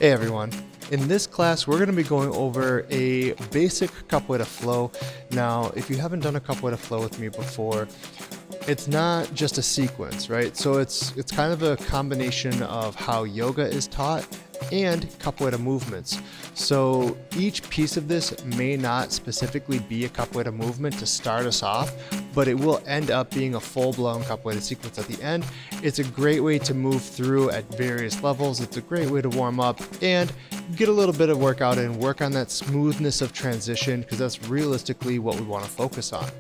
Hey everyone, in this class we're going to be going over a basic Capoeira Flow. Now if you haven't done a Capoeira Flow with me before, it's not just a sequence, right? So it's kind of a combination of how yoga is taught and capoeira movements. So each piece of this may not specifically be a capoeira movement to start us off, but it will end up being a full-blown capoeira sequence at the end. It's a great way to move through at various levels. It's a great way to warm up and get a little bit of workout and work on that smoothness of transition, because that's realistically what we want to focus on.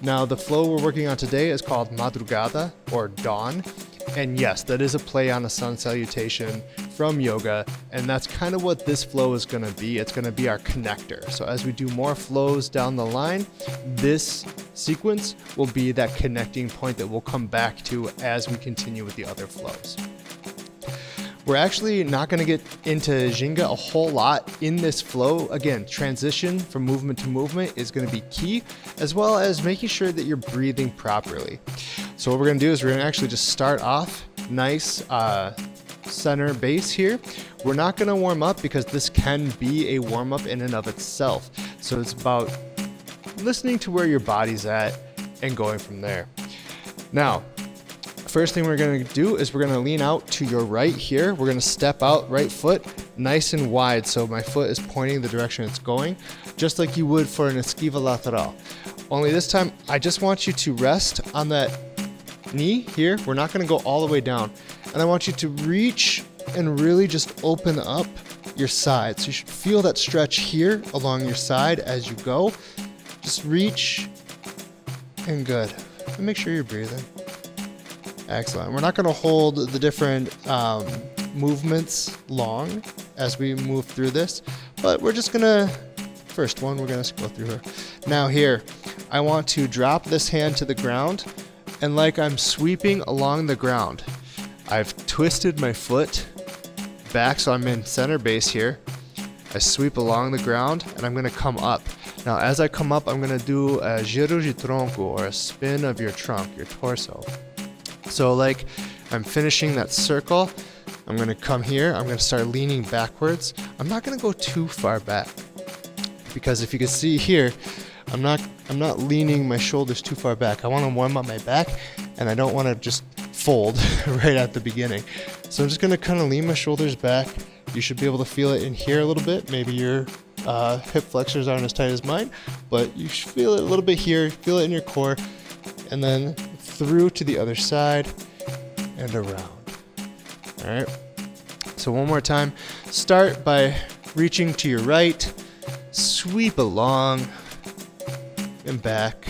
Now the flow we're working on today is called Madrugada, or Dawn. And yes, that is a play on a sun salutation from yoga, and that's kind of what this flow is going to be. It's going to be our connector. So as we do more flows down the line, this sequence will be that connecting point that we'll come back to as we continue with the other flows. We're actually not going to get into ginga a whole lot in this flow. Again, transition from movement to movement is going to be key, as well as making sure that you're breathing properly. So what we're going to do is we're going to actually just start off nice center base here. We're not going to warm up because this can be a warm up in and of itself. So it's about listening to where your body's at and going from there. Now, first thing we're going to do is we're going to lean out to your right here. We're going to step out right foot nice and wide, so my foot is pointing the direction it's going, just like you would for an esquiva lateral. Only this time, I just want you to rest on that knee here. We're not going to go all the way down. And I want you to reach and really just open up your side. So you should feel that stretch here along your side as you go. Just reach and good. And make sure you're breathing. Excellent. We're not going to hold the different movements long as we move through this, but we're just going to, first one, we're going to go through her. Now here, I want to drop this hand to the ground, and like I'm sweeping along the ground, I've twisted my foot back so I'm in center base here. I sweep along the ground and I'm going to come up. Now as I come up, I'm going to do a giro de tronco, or a spin of your trunk, your torso. So like I'm finishing that circle, I'm going to come here, I'm going to start leaning backwards. I'm not going to go too far back, because if you can see here, I'm not leaning my shoulders too far back. I want to warm up my back, and I don't want to just fold right at the beginning. So I'm just going to kind of lean my shoulders back. You should be able to feel it in here a little bit. Maybe your hip flexors aren't as tight as mine, but you should feel it a little bit here. Feel it in your core, and then through to the other side and around. All right. So one more time. Start by reaching to your right, sweep along and back,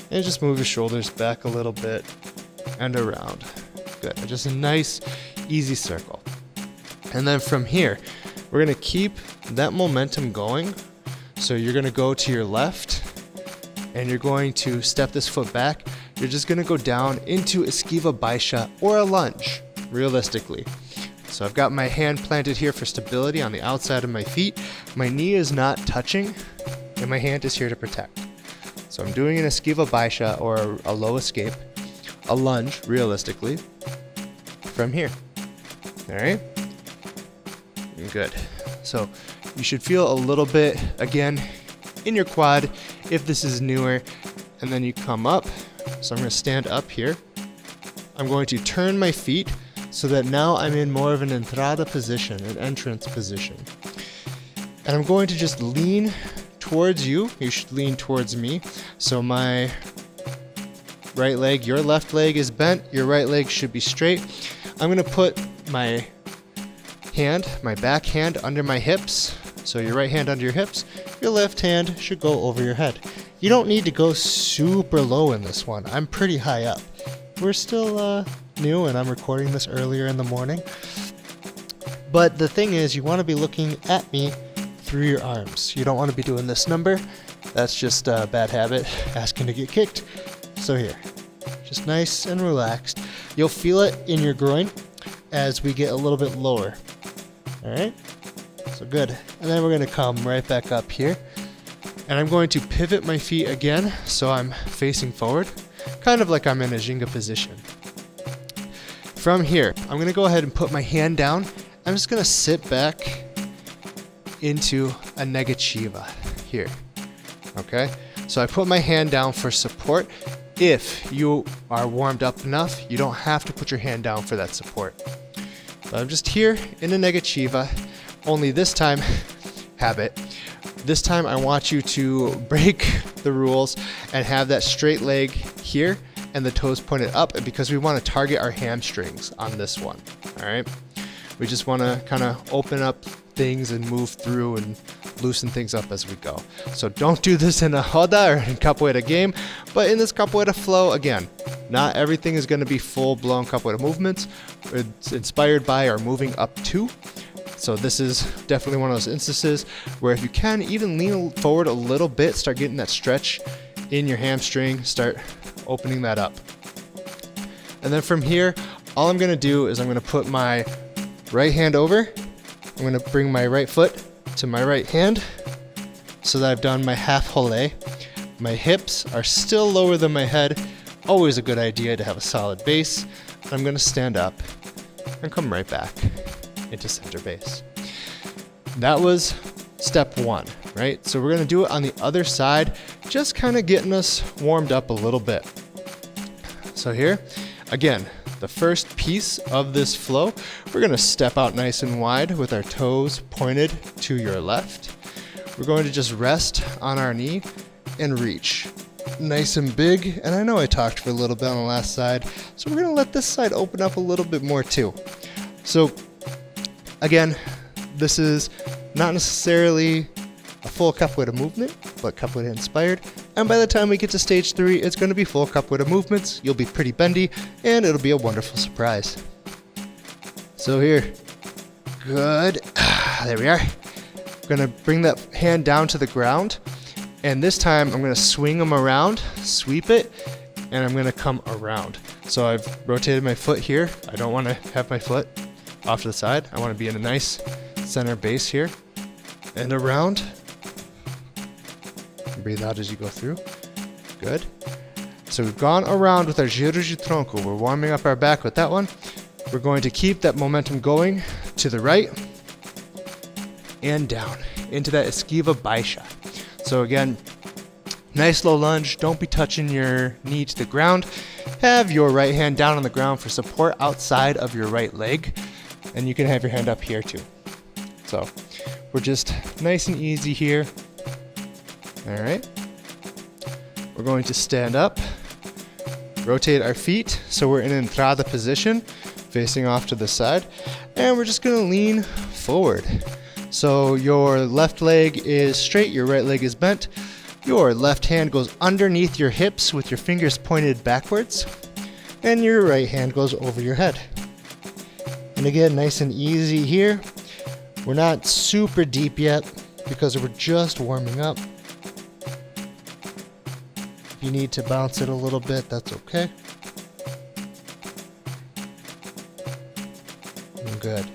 and just move your shoulders back a little bit and around. Good. Just a nice, easy circle. And then from here, we're going to keep that momentum going. So you're going to go to your left, and you're going to step this foot back. You're just going to go down into esquiva baixa, or a lunge, realistically. So I've got my hand planted here for stability on the outside of my feet. My knee is not touching, and my hand is here to protect. So I'm doing an esquiva baixa, or a low escape, a lunge, realistically, from here. All right? Good. So you should feel a little bit, again, in your quad if this is newer, and then you come up. So I'm going to stand up here. I'm going to turn my feet so that now I'm in more of an entrada position, an entrance position. And I'm going to just lean towards you. You should lean towards me. So my right leg, your left leg is bent. Your right leg should be straight. I'm going to put my hand, my back hand, under my hips. So your right hand under your hips. Your left hand should go over your head. You don't need to go super low in this one. I'm pretty high up. We're still new, and I'm recording this earlier in the morning. But the thing is, you want to be looking at me through your arms. You don't want to be doing this number. That's just a bad habit, asking to get kicked. So here, just nice and relaxed. You'll feel it in your groin as we get a little bit lower. All right? So good. And then we're going to come right back up here. And I'm going to pivot my feet again, so I'm facing forward, kind of like I'm in a ginga position. From here, I'm going to go ahead and put my hand down, I'm just gonna sit back into a negativa here, okay? So I put my hand down for support. If you are warmed up enough, you don't have to put your hand down for that support. But I'm just here in a negativa, only this time, habit. This time I want you to break the rules and have that straight leg here and the toes pointed up, and because we want to target our hamstrings on this one, all right? We just want to kind of open up things and move through and loosen things up as we go. So don't do this in a roda or in capoeira game, but in this capoeira flow, again, not everything is going to be full-blown capoeira movements. It's inspired by or moving up to. So this is definitely one of those instances where if you can, even lean forward a little bit, start getting that stretch in your hamstring, start opening that up. And then from here, all I'm going to do is I'm going to put my right hand over. I'm going to bring my right foot to my right hand so that I've done my half hole. My hips are still lower than my head. Always a good idea to have a solid base. I'm going to stand up and come right back into center base. That was step one, right? So we're going to do it on the other side, just kind of getting us warmed up a little bit. So here, again, the first piece of this flow, we're going to step out nice and wide with our toes pointed to your left. We're going to just rest on our knee and reach nice and big. And I know I talked for a little bit on the last side, so we're going to let this side open up a little bit more too. So again, this is not necessarily a full capoeira movement, but capoeira inspired. And by the time we get to stage 3, it's going to be full capoeira movements. You'll be pretty bendy, and it'll be a wonderful surprise. So here, good. There we are. I'm going to bring that hand down to the ground, and this time I'm going to swing them around, sweep it, and I'm going to come around. So I've rotated my foot here. I don't want to have my foot off to the side. I want to be in a nice center base here, and around. Breathe out as you go through. Good. So we've gone around with our giro de tronco. We're warming up our back with that one. We're going to keep that momentum going to the right and down into that esquiva baixa. So again, nice low lunge. Don't be touching your knee to the ground. Have your right hand down on the ground for support outside of your right leg. And you can have your hand up here too. So we're just nice and easy here. All right. We're going to stand up, rotate our feet so we're in entrada position, facing off to the side, and we're just going to lean forward. So your left leg is straight, your right leg is bent. Your left hand goes underneath your hips with your fingers pointed backwards, and your right hand goes over your head. And again, nice and easy here. We're not super deep yet because we're just warming up. If you need to bounce it a little bit, that's okay. Good.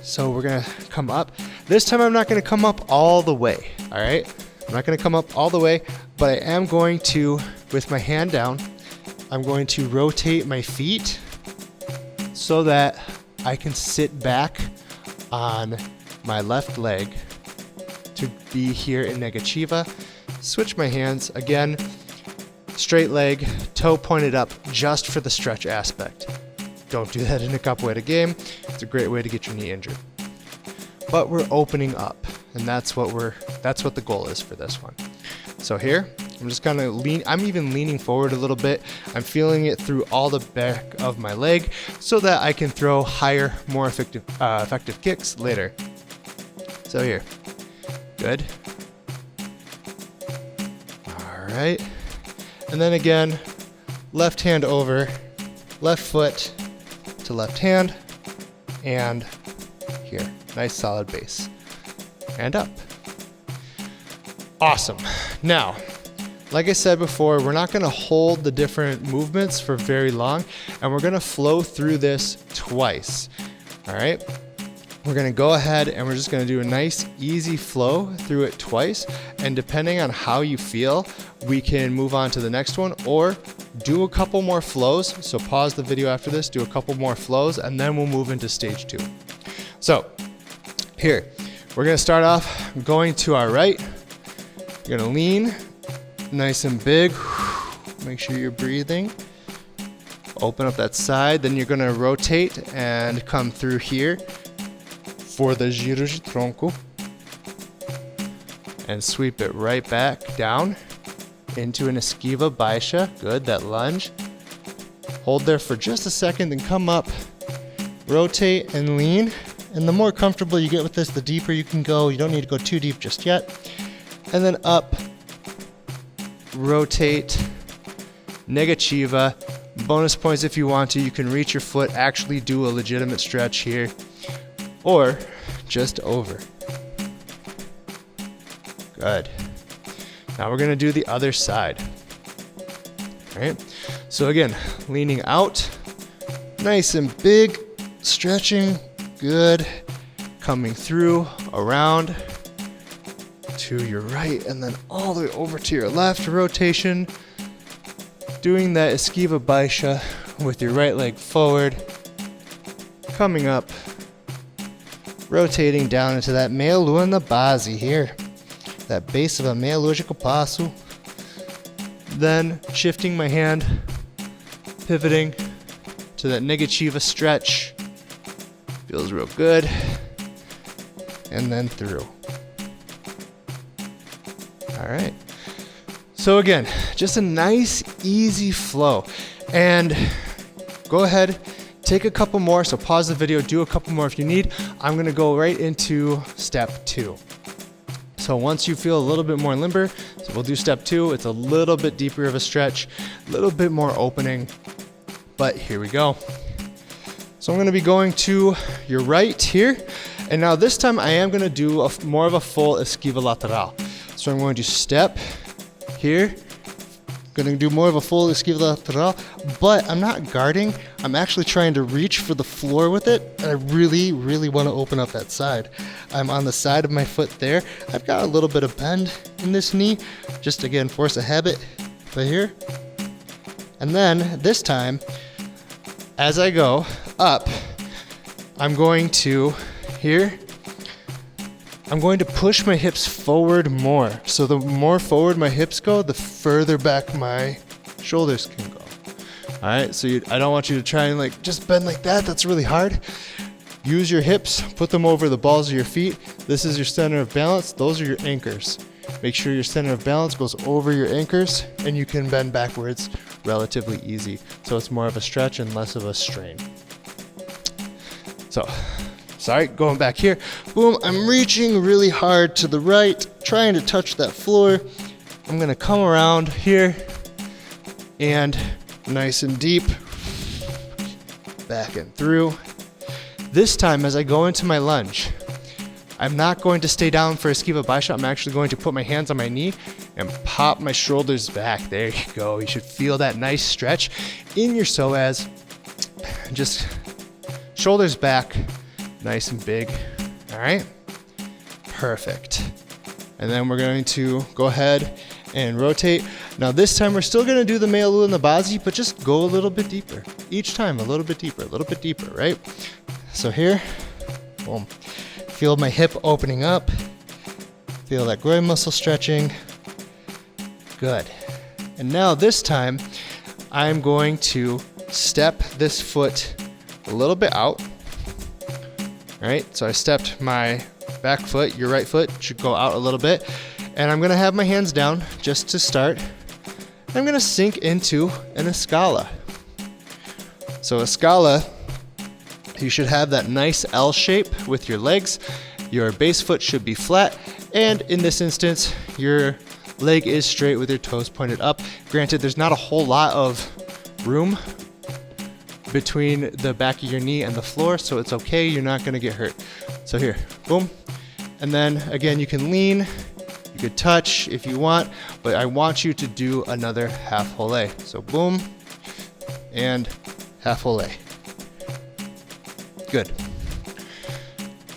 So we're gonna come up. This time I'm not gonna come up all the way, all right? I'm not gonna come up all the way, but I am going to, with my hand down, I'm going to rotate my feet so that I can sit back on my left leg to be here in negativa. Switch my hands again. Straight leg, toe pointed up just for the stretch aspect. Don't do that in a capoeira game. It's a great way to get your knee injured. But we're opening up, and that's what the goal is for this one. So here, I'm just kind of I'm even leaning forward a little bit. I'm feeling it through all the back of my leg so that I can throw higher, more effective kicks later. So here, good. All right. And then again, left hand over, left foot to left hand, and here, nice solid base. And up. Awesome. Now, like I said before, we're not gonna hold the different movements for very long, and we're gonna flow through this twice, all right? We're gonna go ahead and we're just gonna do a nice easy flow through it twice, and depending on how you feel, we can move on to the next one or do a couple more flows. So pause the video after this, do a couple more flows, and then we'll move into stage 2. So here, we're gonna start off going to our right. You're gonna lean nice and big. Make sure you're breathing. Open up that side, then you're gonna rotate and come through here for the giro de tronco. And sweep it right back down into an esquiva baixa. Good, that lunge. Hold there for just a second, then come up, rotate and lean. And the more comfortable you get with this, the deeper you can go. You don't need to go too deep just yet. And then up, rotate, negativa. Bonus points if you want to. You can reach your foot, actually do a legitimate stretch here, or just over. Good. Now we're gonna do the other side. All right. So again, leaning out, nice and big, stretching. Good. Coming through, around to your right, and then all the way over to your left. Rotation. Doing that esquiva baixa with your right leg forward. Coming up. Rotating down into that meia lua na base here. That base of a meia lua de compasso. Then shifting my hand, pivoting to that negativa stretch. Feels real good. And then through. All right. So again, just a nice, easy flow. And go ahead, take a couple more. So pause the video, do a couple more if you need. I'm gonna go right into step 2. So once you feel a little bit more limber, so we'll do step 2. It's a little bit deeper of a stretch, a little bit more opening, but here we go. So I'm gonna be going to your right here. And now this time I am gonna do more of a full esquiva lateral. So I'm going to step here. Gonna do more of a full esquiva lateral, but I'm not guarding. I'm actually trying to reach for the floor with it. And I really, really wanna open up that side. I'm on the side of my foot there. I've got a little bit of bend in this knee. Just again, force a habit right here. And then this time, as I go up, I'm going to here, I'm going to push my hips forward more. So the more forward my hips go, the further back my shoulders can go. All right, so I don't want you to try and like just bend like that. That's really hard. Use your hips, put them over the balls of your feet. This is your center of balance. Those are your anchors. Make sure your center of balance goes over your anchors and you can bend backwards relatively easy. So it's more of a stretch and less of a strain. So, sorry, going back here. Boom, I'm reaching really hard to the right, trying to touch that floor. I'm gonna come around here and nice and deep, back and through. This time, as I go into my lunge, I'm not going to stay down for esquiva baixa. I'm actually going to put my hands on my knee and pop my shoulders back. There you go. You should feel that nice stretch in your psoas. Just shoulders back, nice and big. All right, perfect. And then we're going to go ahead and rotate. Now this time we're still gonna do the meia lua na base, but just go a little bit deeper. Each time a little bit deeper, right? So here, boom. Feel my hip opening up. Feel that groin muscle stretching. Good. And now this time, I'm going to step this foot a little bit out. All right, so I stepped my back foot, your right foot should go out a little bit. And I'm gonna have my hands down just to start. I'm gonna sink into an escala. So escala, you should have that nice L shape with your legs. Your base foot should be flat. And in this instance, your leg is straight with your toes pointed up. Granted, there's not a whole lot of room between the back of your knee and the floor, so it's okay, you're not gonna get hurt. So here, boom. And then again, you can lean, you could touch if you want, but I want you to do another half holé. So boom, and half holé. Good.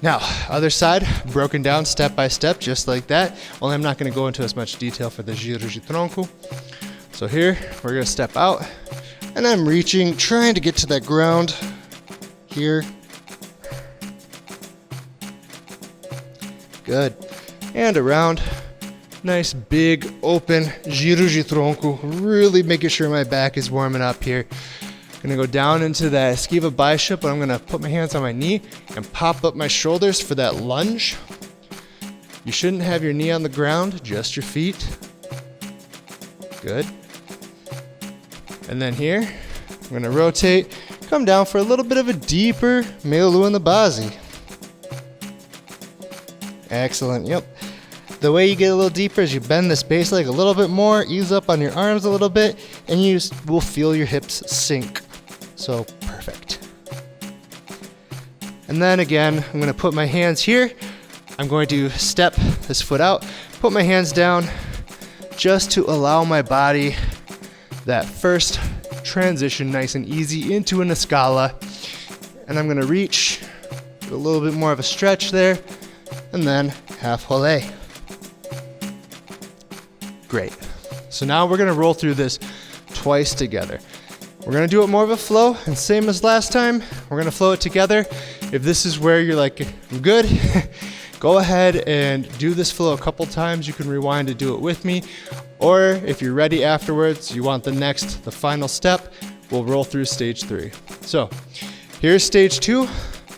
Now, other side, broken down step by step, just like that. Only I'm not gonna go into as much detail for the giro de tronco. So here, we're gonna step out, and I'm reaching, trying to get to that ground here. Good. And around. Nice big open giro de tronco. Really making sure my back is warming up here. Gonna go down into that esquiva bicep, but I'm gonna put my hands on my knee and pop up my shoulders for that lunge. You shouldn't have your knee on the ground, just your feet. Good. And then here, I'm gonna rotate, come down for a little bit of a deeper meia lua na base. Excellent, yep. The way you get a little deeper is you bend this base leg a little bit more, ease up on your arms a little bit, and you will feel your hips sink. So, perfect. And then again, I'm gonna put my hands here. I'm going to step this foot out, put my hands down, just to allow my body that first transition nice and easy into an escala. And I'm gonna reach, a little bit more of a stretch there, and then half relais. Great. So now we're gonna roll through this twice together. We're gonna do it more of a flow, and same as last time, we're gonna flow it together. If this is where you're like, I'm good, go ahead and do this flow a couple times. You can rewind to do it with me. Or if you're ready afterwards, you want the final step, we'll roll through stage 3. So here's stage 2,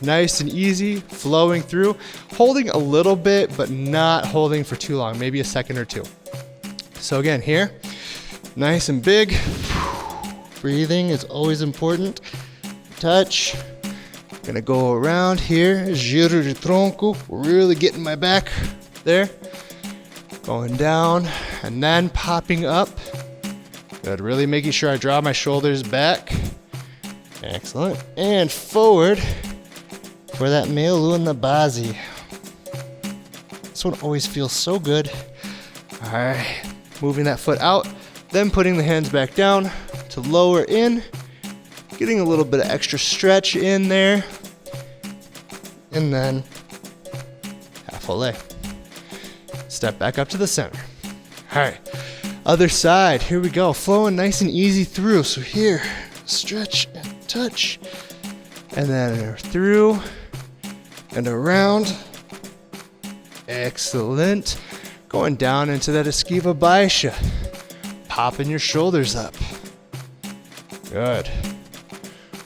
nice and easy, flowing through, holding a little bit, but not holding for too long, maybe a second or two. So again, here, nice and big. Breathing is always important. Touch. Gonna go around here, giro de tronco, really getting my back there. Going down and then popping up. Good, really making sure I draw my shoulders back. Excellent. And forward for that meia lua na base. This one always feels so good. All right, moving that foot out, then putting the hands back down to lower in, getting a little bit of extra stretch in there, and then half relais. Step back up to the center. All right, other side, here we go, flowing nice and easy through. So here, stretch and touch, and then through and around. Excellent. Going down into that esquiva bicep, popping your shoulders up. Good.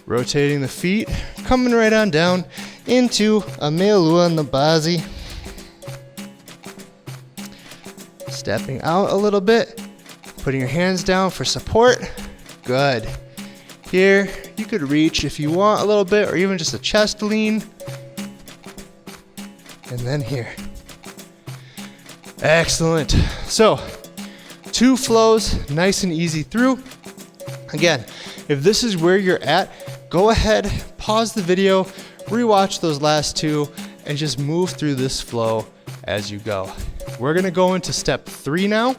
Rotating the feet, coming right on down into a meia lua na base. Stepping out a little bit, putting your hands down for support. Good. Here, you could reach if you want a little bit, or even just a chest lean. And then here. Excellent. So, 2 flows, nice and easy through. Again, if this is where you're at, go ahead, pause the video, rewatch those last 2, and just move through this flow as you go. We're gonna go into step 3 now,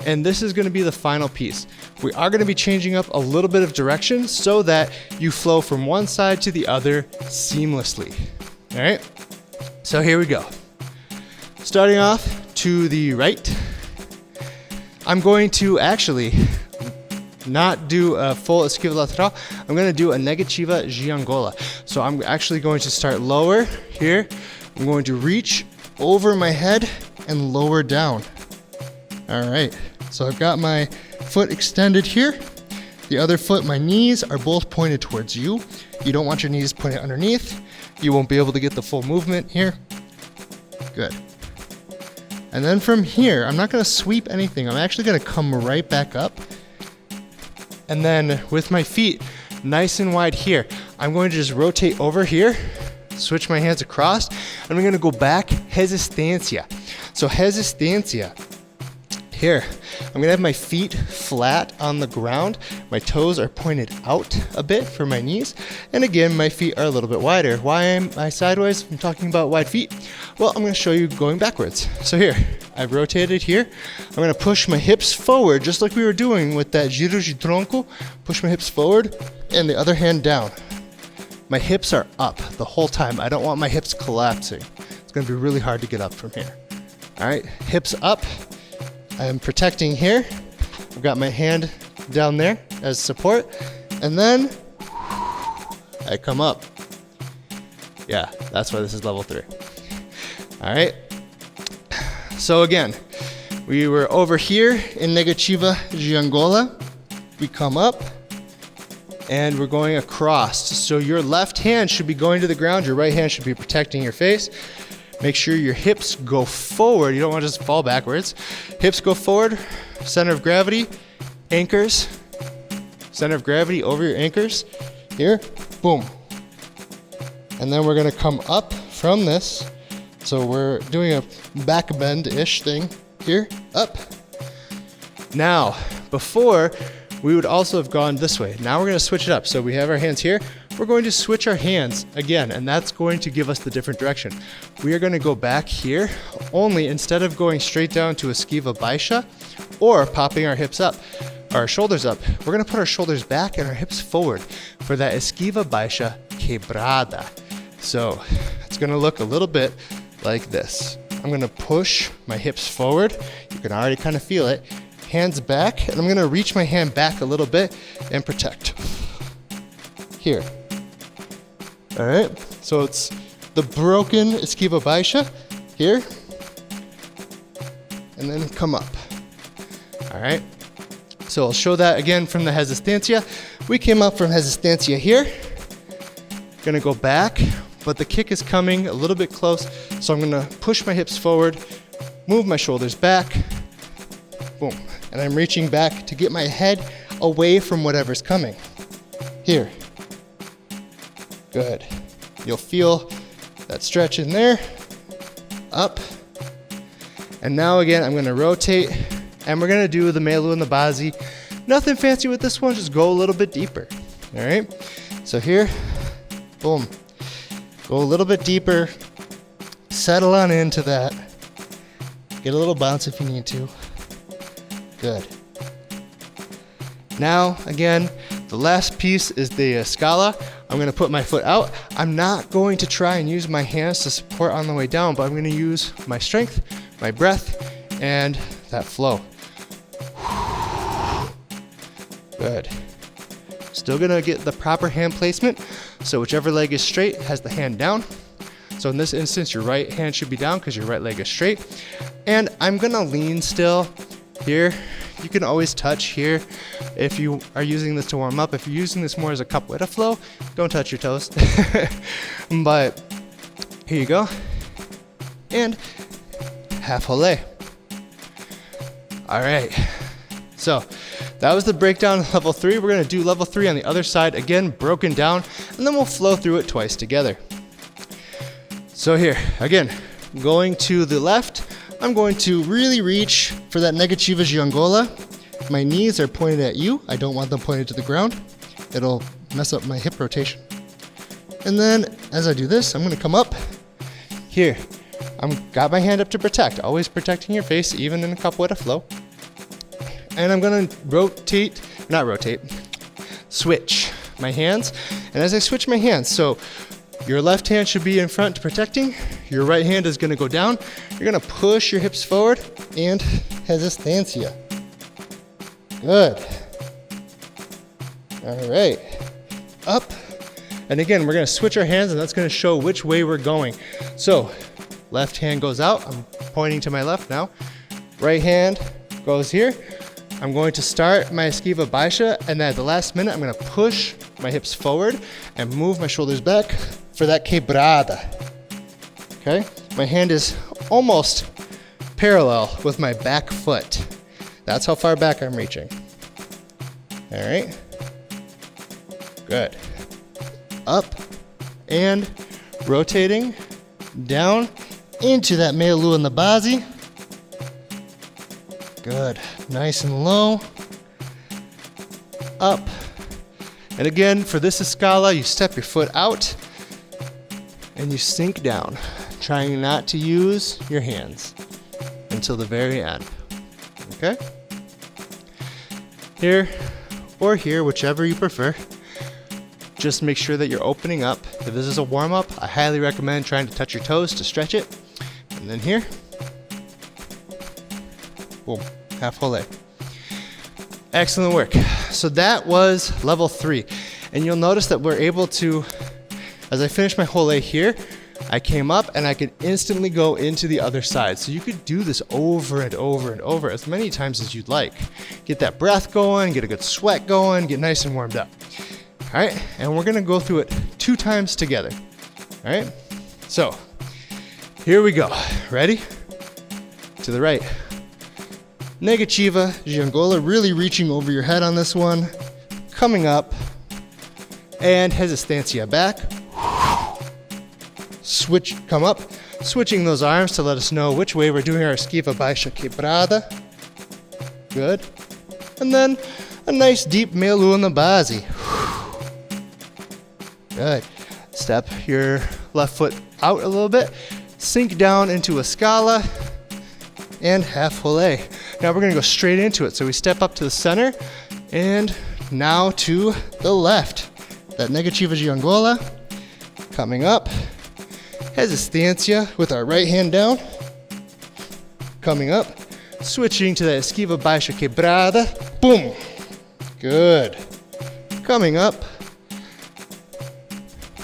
and this is gonna be the final piece. We are gonna be changing up a little bit of direction so that you flow from one side to the other seamlessly. All right, so here we go. Starting off to the right, I'm going to actually not do a full esquiva lateral. I'm going to do a negativa giangola. So I'm actually going to start lower here. I'm going to reach over my head and lower down. All right, so I've got my foot extended here. The other foot, my knees are both pointed towards you. You don't want your knees pointed underneath. You won't be able to get the full movement here. Good. And then from here, I'm not gonna sweep anything. I'm actually gonna come right back up. And then with my feet nice and wide here, I'm going to just rotate over here, switch my hands across, and I'm gonna go back, resistencia. So resistencia, here, I'm gonna have my feet flat on the ground. My toes are pointed out a bit for my knees. And again, my feet are a little bit wider. Why am I sideways? I'm talking about wide feet. Well, I'm gonna show you going backwards. So here, I've rotated here. I'm gonna push my hips forward, just like we were doing with that giro de tronco. Push my hips forward and the other hand down. My hips are up the whole time. I don't want my hips collapsing. It's gonna be really hard to get up from here. All right, hips up. I'm protecting here. I've got my hand down there as support, and then I come up. Yeah, that's why this is level 3. All right, So again, we were over here in negativa de Angola. We come up and we're going across. So your left hand should be going to the ground. Your right hand should be protecting your face. Make sure your hips go forward. You don't want to just fall backwards. Hips go forward, center of gravity, anchors, center of gravity over your anchors. Here, boom. And then we're gonna come up from this. So we're doing a back bend-ish thing. Here, up. Now, before, we would also have gone this way. Now we're gonna switch it up. So we have our hands here. We're going to switch our hands again, and that's going to give us the different direction. We are gonna go back here, only instead of going straight down to esquiva baixa or popping our hips up, our shoulders up, we're gonna put our shoulders back and our hips forward for that esquiva baixa quebrada. So it's gonna look a little bit like this. I'm gonna push my hips forward. You can already kind of feel it. Hands back, and I'm gonna reach my hand back a little bit and protect. Here. All right, so it's the broken esquiva baixa here, and then come up. All right, so I'll show that again from the resistencia. We came up from resistencia here. Gonna go back, but the kick is coming a little bit close, so I'm gonna push my hips forward, move my shoulders back, boom, and I'm reaching back to get my head away from whatever's coming. Here. Good. You'll feel that stretch in there. Up. And now again, I'm gonna rotate, and we're gonna do the melu and the bazi. Nothing fancy with this one, just go a little bit deeper. All right? So here, boom. Go a little bit deeper. Settle on into that. Get a little bounce if you need to. Good. Now, again, the last piece is the scala. I'm gonna put my foot out. I'm not going to try and use my hands to support on the way down, but I'm gonna use my strength, my breath, and that flow. Good. Still gonna get the proper hand placement. So whichever leg is straight has the hand down. So in this instance, your right hand should be down because your right leg is straight. And I'm gonna lean still here. You can always touch here if you are using this to warm up. If you're using this more as a capoeira flow, don't touch your toes. But here you go. And half ole. All right. So that was the breakdown of level 3. We're gonna do level 3 on the other side, again, broken down, and then we'll flow through it twice together. So here, again, going to the left, I'm going to really reach for that negativa de Angola. My knees are pointed at you. I don't want them pointed to the ground. It'll mess up my hip rotation. And then as I do this, I'm gonna come up here. Got my hand up to protect, always protecting your face, even in a capoeira flow. And I'm gonna switch my hands. And as I switch my hands, so your left hand should be in front protecting, your right hand is gonna go down. You're gonna push your hips forward and resistencia. Good. All right, up. And again, we're gonna switch our hands, and that's gonna show which way we're going. So left hand goes out, I'm pointing to my left now. Right hand goes here. I'm going to start my esquiva baixa, and then at the last minute, I'm gonna push my hips forward and move my shoulders back for that quebrada. Okay? My hand is almost parallel with my back foot. That's how far back I'm reaching. All right? Good. Up and rotating down into that melu and the bazi. Good. Nice and low. Up. And again, for this escala, you step your foot out and you sink down, trying not to use your hands until the very end. Okay? Here or here, whichever you prefer. Just make sure that you're opening up. If this is a warm-up, I highly recommend trying to touch your toes to stretch it. And then here. Boom, half whole leg. Excellent work. So that was level 3. And you'll notice that we're able to, as I finish my whole leg here, I came up and I could instantly go into the other side. So you could do this over and over and over as many times as you'd like. Get that breath going, get a good sweat going, get nice and warmed up. All right, and we're gonna go through it 2 times together. All right, so here we go. Ready? To the right. Negativa Giangola, really reaching over your head on this one. Coming up, and Resistencia back. Switch, come up, switching those arms to let us know which way we're doing our esquiva baixa quebrada. Good. And then a nice deep melu in the base. Good. Step your left foot out a little bit, sink down into a scala, and half roulé. Now we're gonna go straight into it. So we step up to the center, and now to the left. That Negativa Giangola, coming up. Resistencia with our right hand down. Coming up, switching to that esquiva baixa quebrada. Boom. Good. Coming up.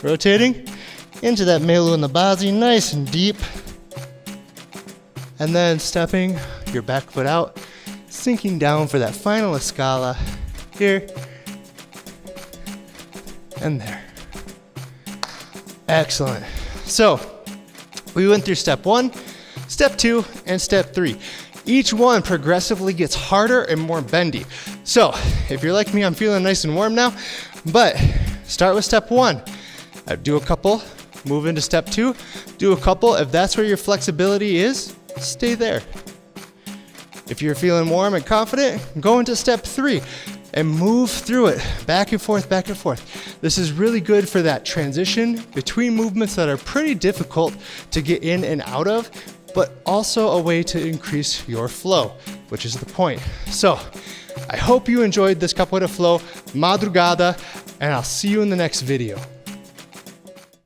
Rotating into that melu in the base, nice and deep. And then stepping your back foot out, sinking down for that final escala. Here. And there. Excellent. So we went through step 1, step 2, and step 3. Each one progressively gets harder and more bendy. So if you're like me, I'm feeling nice and warm now, but start with step 1. Do a couple, move into step 2, do a couple. If that's where your flexibility is, stay there. If you're feeling warm and confident, go into step 3 and move through it, back and forth, back and forth. This is really good for that transition between movements that are pretty difficult to get in and out of, but also a way to increase your flow, which is the point. So I hope you enjoyed this Capoeira Flow Madrugada, and I'll see you in the next video.